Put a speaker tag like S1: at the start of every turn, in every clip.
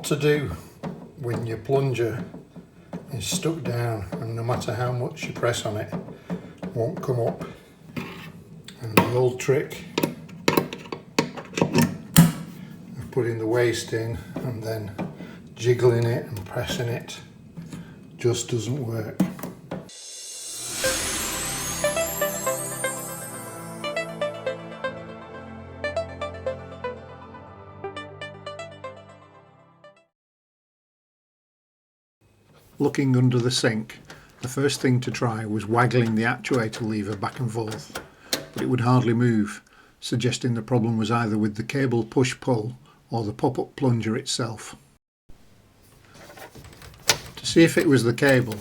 S1: what to do when your plunger is stuck down and no matter how much you press on it, it won't come up. And the old trick of putting the waste in and then jiggling it and pressing it just doesn't work. Looking under the sink, the first thing to try was waggling the actuator lever back and forth, but it would hardly move, suggesting the problem was either with the cable push-pull or the pop-up plunger itself. To see if it was the cable,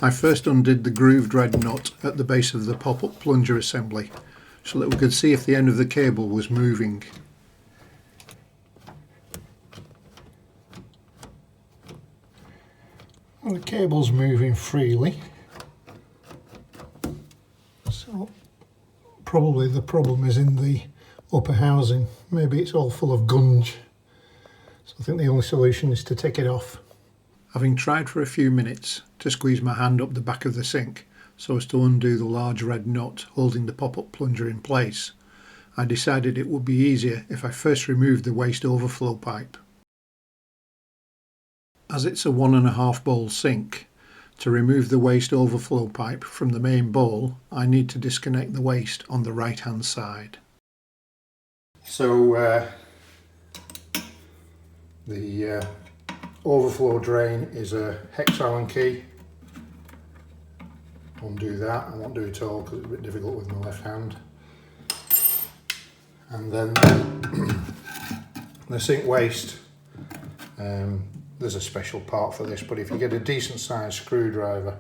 S1: I first undid the grooved red nut at the base of the pop-up plunger assembly so that we could see if the end of the cable was moving. Well, the cable's moving freely, so probably the problem is in the upper housing. Maybe it's all full of gunge, so I think the only solution is to take it off. Having tried for a few minutes to squeeze my hand up the back of the sink so as to undo the large red nut holding the pop-up plunger in place, I decided it would be easier if I first removed the waste overflow pipe. As it's a 1.5 bowl sink, to remove the waste overflow pipe from the main bowl, I need to disconnect the waste on the right hand side. So the overflow drain is a hex Allen key. Undo that. I won't do it all because it's a bit difficult with my left hand. And then the sink waste. There's a special part for this, but if you get a decent sized screwdriver,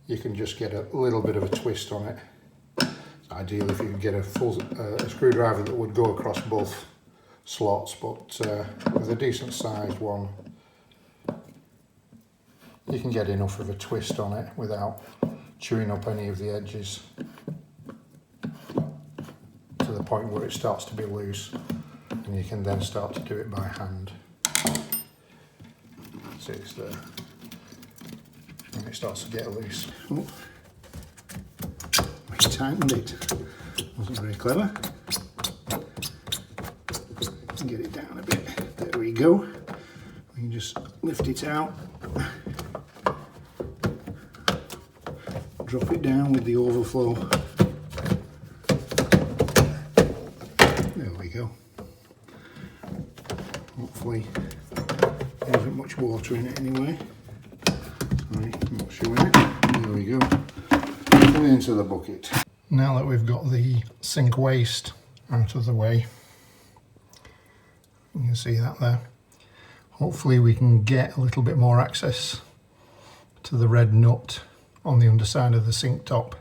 S1: you can just get a little bit of a twist on it. It's ideal if you could get a full a screwdriver that would go across both slots, but with a decent sized one, you can get enough of a twist on it without chewing up any of the edges to the point where it starts to be loose, and you can then start to do it by hand. See, it's there, and it starts to get loose. Oh, I tightened it. Wasn't very clever. Get it down a bit. There we go. We can just lift it out. Drop it down with the overflow. There we go. Hopefully there isn't much water in it anyway. Sorry, I'm not showing it. There we go. Put it into the bucket. Now that we've got the sink waste out of the way, you can see that there. Hopefully we can get a little bit more access to the red nut on the underside of the sink top,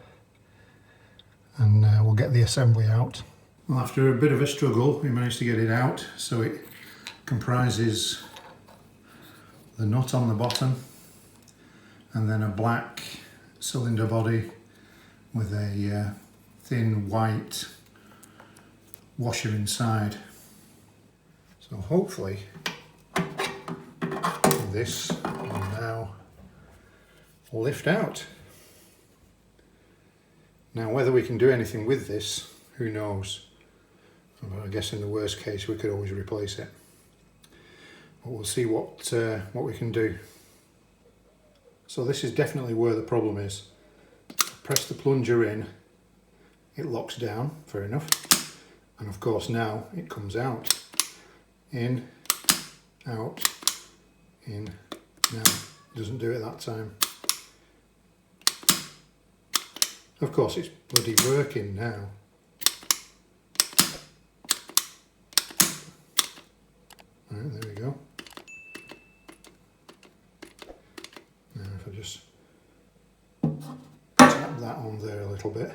S1: and we'll get the assembly out. Well, after a bit of a struggle, we managed to get it out. So it comprises the nut on the bottom and then a black cylinder body with a thin white washer inside. So hopefully this will now lift out. Now whether we can do anything with this, who knows. I guess in the worst case we could always replace it. But we'll see what we can do. So this is definitely where the problem is. Press the plunger in, it locks down, fair enough. And of course now it comes out. In, out, in. Now it doesn't do it that time. Of course it's bloody working now. Right, there we go. Now if I just tap that on there a little bit,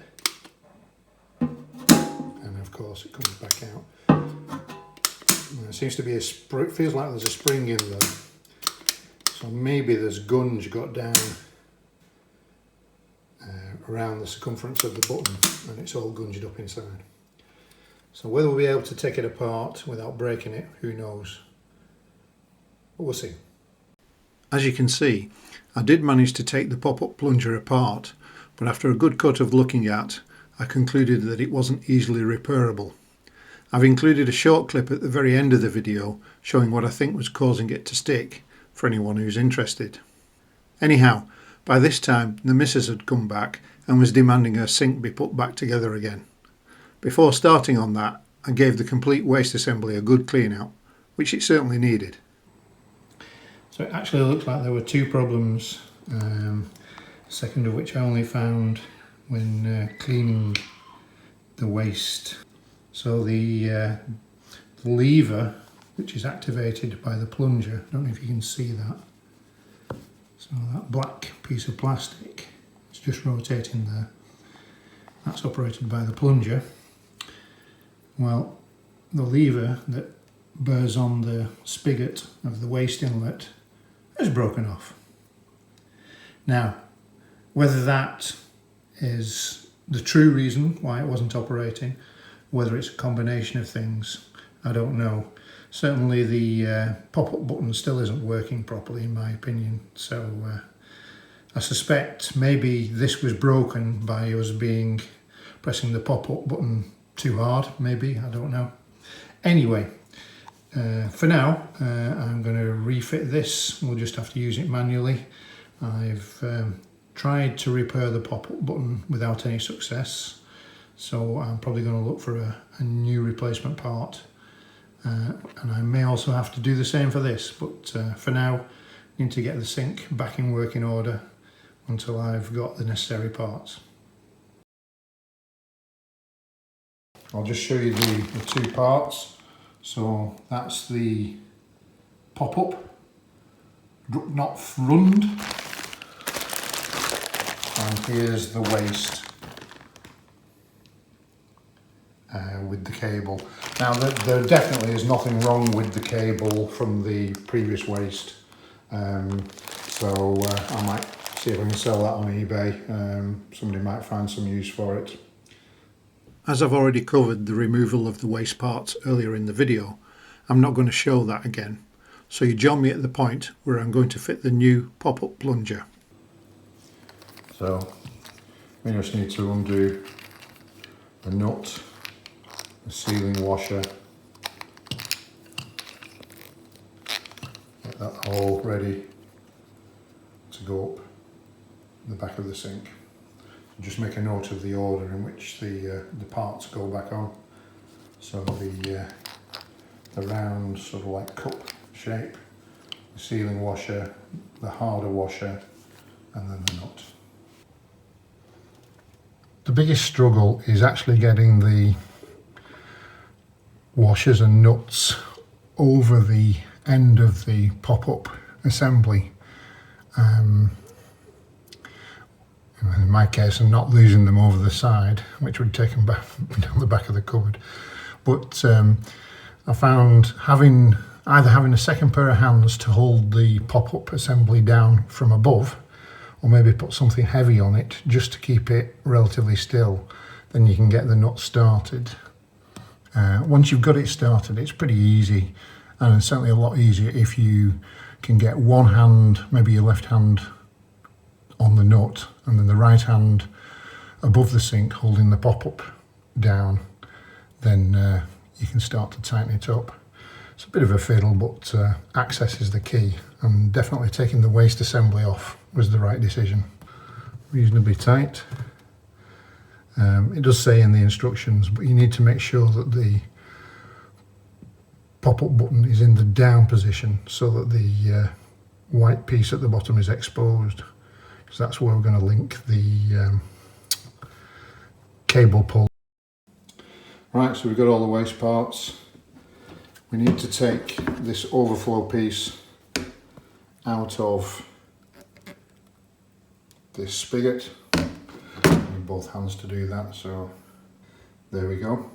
S1: and of course it comes back out. And there seems to be a spring, it feels like there's a spring in there. So maybe there's gunge got down around the circumference of the button and it's all gunged up inside. So whether we'll be able to take it apart without breaking it, who knows. but we'll see. As you can see, I did manage to take the pop-up plunger apart, but after a good cut of looking at, I concluded that it wasn't easily repairable. I've included a short clip at the very end of the video showing what I think was causing it to stick, for anyone who's interested. Anyhow, by this time the missus had come back and was demanding her sink be put back together again. Before starting on that, I gave the complete waste assembly a good clean out, which it certainly needed. So it actually looked like there were two problems, second of which I only found when cleaning the waste. So the lever, which is activated by the plunger, I don't know if you can see that. So that black piece of plastic, it's just rotating there. That's operated by the plunger. Well, the lever that bears on the spigot of the waste inlet is broken off. Now, whether that is the true reason why it wasn't operating, whether it's a combination of things, I don't know. Certainly the pop-up button still isn't working properly in my opinion, so I suspect maybe this was broken by us pressing the pop-up button too hard, maybe, I don't know. Anyway, for now I'm going to refit this. We'll just have to use it manually. I've tried to repair the pop-up button without any success, so I'm probably going to look for a new replacement part, and I may also have to do the same for this, but for now I need to get the sink back in working order until I've got the necessary parts. I'll just show you the two parts. So that's the pop-up, not front, and here's the waste with the cable. Now there definitely is nothing wrong with the cable from the previous waste, so I might see if I can sell that on eBay. Somebody might find some use for it. As I've already covered the removal of the waste parts earlier in the video, I'm not going to show that again, so you join me at the point where I'm going to fit the new pop-up plunger. So we just need to undo the nut, the sealing washer, get that all ready to go up the back of the sink. Just make a note of the order in which the parts go back on. So the round sort of like cup shape, the sealing washer, the harder washer, and then the nut. The biggest struggle is actually getting the washers and nuts over the end of the pop-up assembly. In my case, I'm not losing them over the side, which would take them back down the back of the cupboard. But I found either having a second pair of hands to hold the pop-up assembly down from above, or maybe put something heavy on it just to keep it relatively still, then you can get the nut started. Once you've got it started, it's pretty easy, and it's certainly a lot easier if you can get one hand, maybe your left hand, on the nut, and then the right hand above the sink holding the pop-up down. Then you can start to tighten it up. It's a bit of a fiddle, but access is the key, and definitely taking the waste assembly off was the right decision. Reasonably tight. It does say in the instructions, but you need to make sure that the pop-up button is in the down position so that the white piece at the bottom is exposed, because that's where we're going to link the cable pull. Right, so we've got all the waste parts. We need to take this overflow piece out of this spigot. I need both hands to do that, so there we go.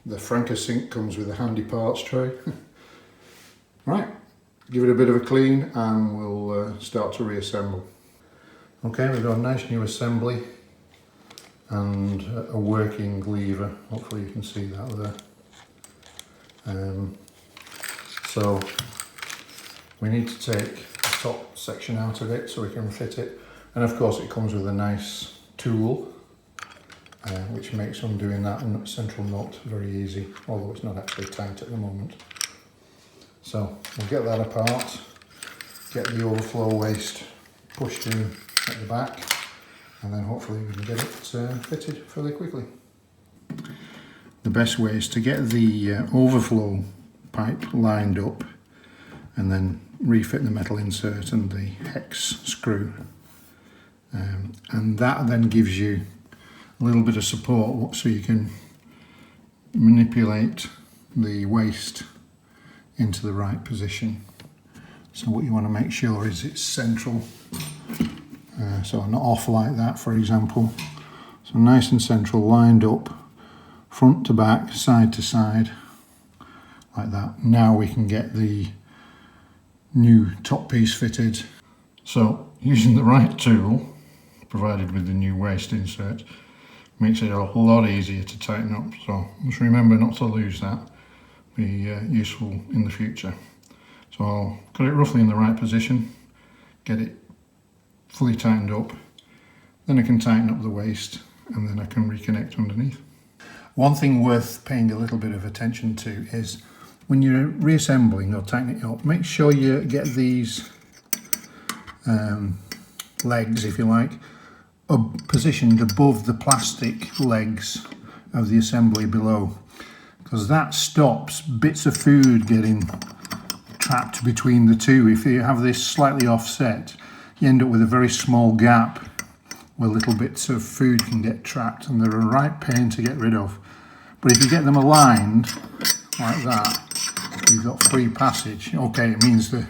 S1: The Franke sink comes with a handy parts tray. Right, give it a bit of a clean and we'll start to reassemble. Okay, we've got a nice new assembly and a working lever. Hopefully you can see that there. So we need to take the top section out of it so we can fit it. And of course it comes with a nice tool, which makes undoing that central nut very easy, although it's not actually tight at the moment. So we'll get that apart, get the overflow waste pushed in at the back, and then hopefully we can get it fitted fairly quickly. The best way is to get the overflow pipe lined up and then refit the metal insert and the hex screw. And that then gives you a little bit of support so you can manipulate the waste into the right position. So what you want to make sure is it's central, so not off like that, for example. So nice and central, lined up, front to back, side to side, like that. Now we can get the new top piece fitted. So using the right tool, provided with the new waste insert, makes it a lot easier to tighten up. So just remember not to lose that. Be useful in the future. So I'll got it roughly in the right position, get it fully tightened up, then I can tighten up the waste and then I can reconnect underneath. One thing worth paying a little bit of attention to is when you're reassembling or tightening it up, make sure you get these legs, if you like, positioned above the plastic legs of the assembly below, because that stops bits of food getting trapped between the two. If you have this slightly offset, you end up with a very small gap where little bits of food can get trapped, and they're a right pain to get rid of. But if you get them aligned like that, you've got free passage. Okay, it means the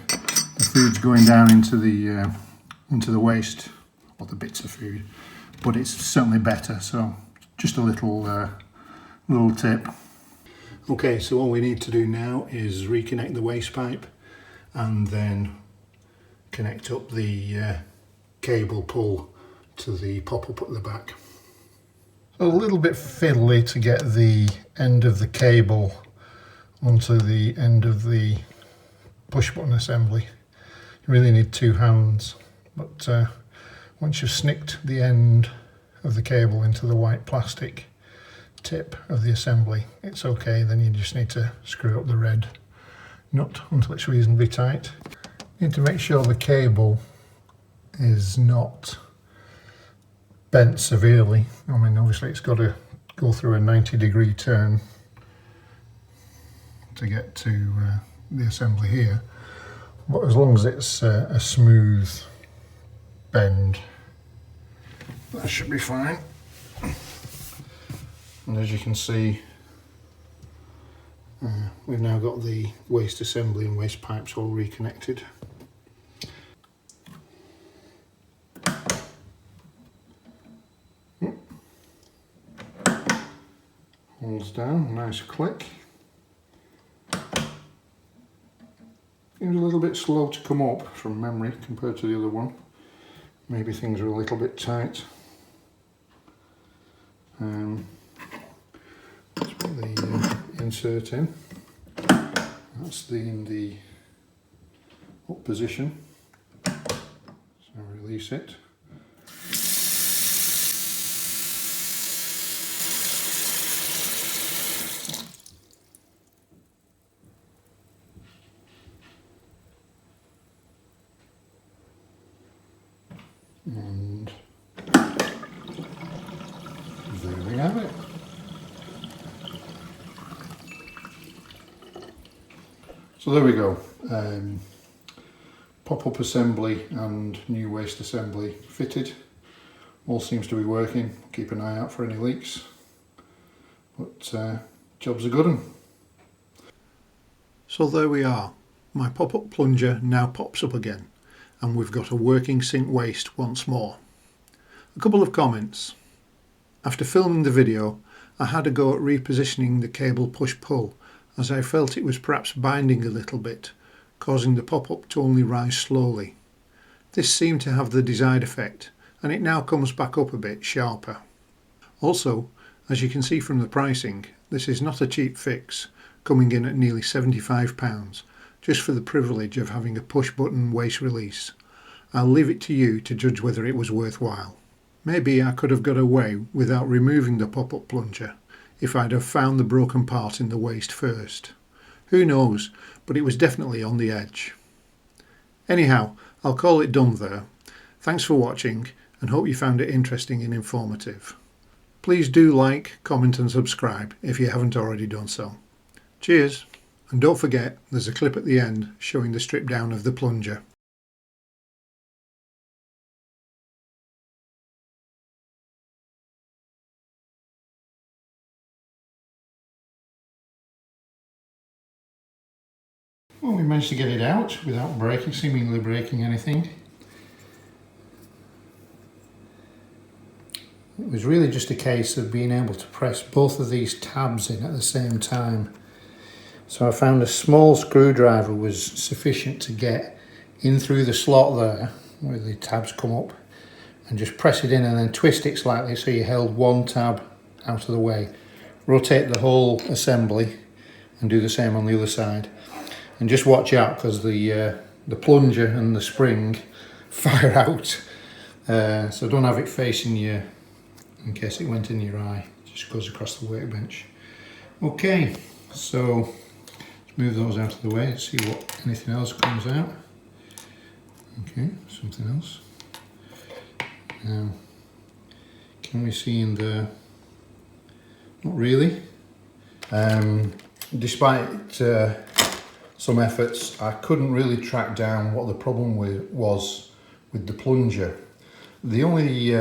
S1: food's going down into the waste, or the bits of food, but it's certainly better. So just a little tip. Okay, so all we need to do now is reconnect the waste pipe and then connect up the cable pull to the pop-up at the back. A little bit fiddly to get the end of the cable onto the end of the push button assembly. You really need two hands, but once you've snicked the end of the cable into the white plastic tip of the assembly, it's okay. Then you just need to screw up the red nut until it's reasonably tight. You need to make sure the cable is not bent severely. I mean, obviously it's got to go through a 90-degree turn to get to the assembly here, but as long as it's a smooth bend, that should be fine. And as you can see, we've now got the waste assembly and waste pipes all reconnected. Holds down, nice click. Seems a little bit slow to come up from memory compared to the other one. Maybe things are a little bit tight. Let's put the insert in. That's in the up position. So release it. And there we have it. So there we go. Pop-up assembly and new waste assembly fitted. All seems to be working. Keep an eye out for any leaks. But job's a good one. So there we are. My pop-up plunger now pops up again, and we've got a working sink waste once more. A couple of comments. After filming the video, I had a go at repositioning the cable push-pull, as I felt it was perhaps binding a little bit, causing the pop-up to only rise slowly. This seemed to have the desired effect, and it now comes back up a bit sharper. Also, as you can see from the pricing, this is not a cheap fix, coming in at nearly £75, just for the privilege of having a push button waste release. I'll leave it to you to judge whether it was worthwhile. Maybe I could have got away without removing the pop-up plunger if I'd have found the broken part in the waste first. Who knows, but it was definitely on the edge. Anyhow, I'll call it done there. Thanks for watching and hope you found it interesting and informative. Please do like, comment and subscribe if you haven't already done so. Cheers, and don't forget there's a clip at the end showing the strip down of the plunger. Well, we managed to get it out without seemingly breaking anything. It was really just a case of being able to press both of these tabs in at the same time. So I found a small screwdriver was sufficient to get in through the slot there, where the tabs come up, and just press it in and then twist it slightly so you held one tab out of the way. Rotate the whole assembly and do the same on the other side. And just watch out because the plunger and the spring fire out. So don't have it facing you in case it went in your eye. It just goes across the workbench. Okay, so let's move those out of the way. Let's see what anything else comes out. Okay, something else. Now, can we see in the? Not really. Despite some efforts, I couldn't really track down what the problem was with the plunger. The only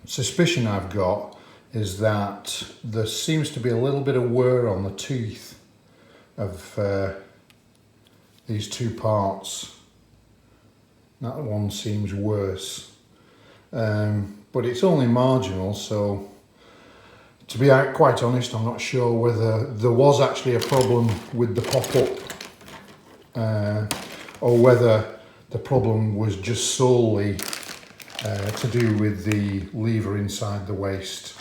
S1: suspicion I've got is that there seems to be a little bit of wear on the tooth of these two parts. That one seems worse, but it's only marginal, so to be quite honest, I'm not sure whether there was actually a problem with the pop-up or whether the problem was just solely to do with the lever inside the waste.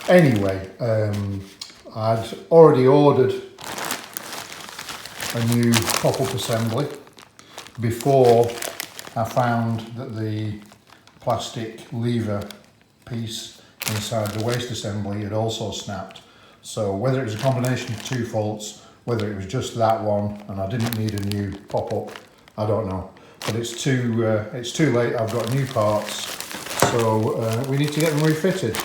S1: Anyway, I'd already ordered a new pop-up assembly before I found that the plastic lever piece inside the waste assembly had also snapped. So whether it was a combination of two faults, whether it was just that one and I didn't need a new pop-up, I don't know. But it's too late. I've got new parts, so we need to get them refitted.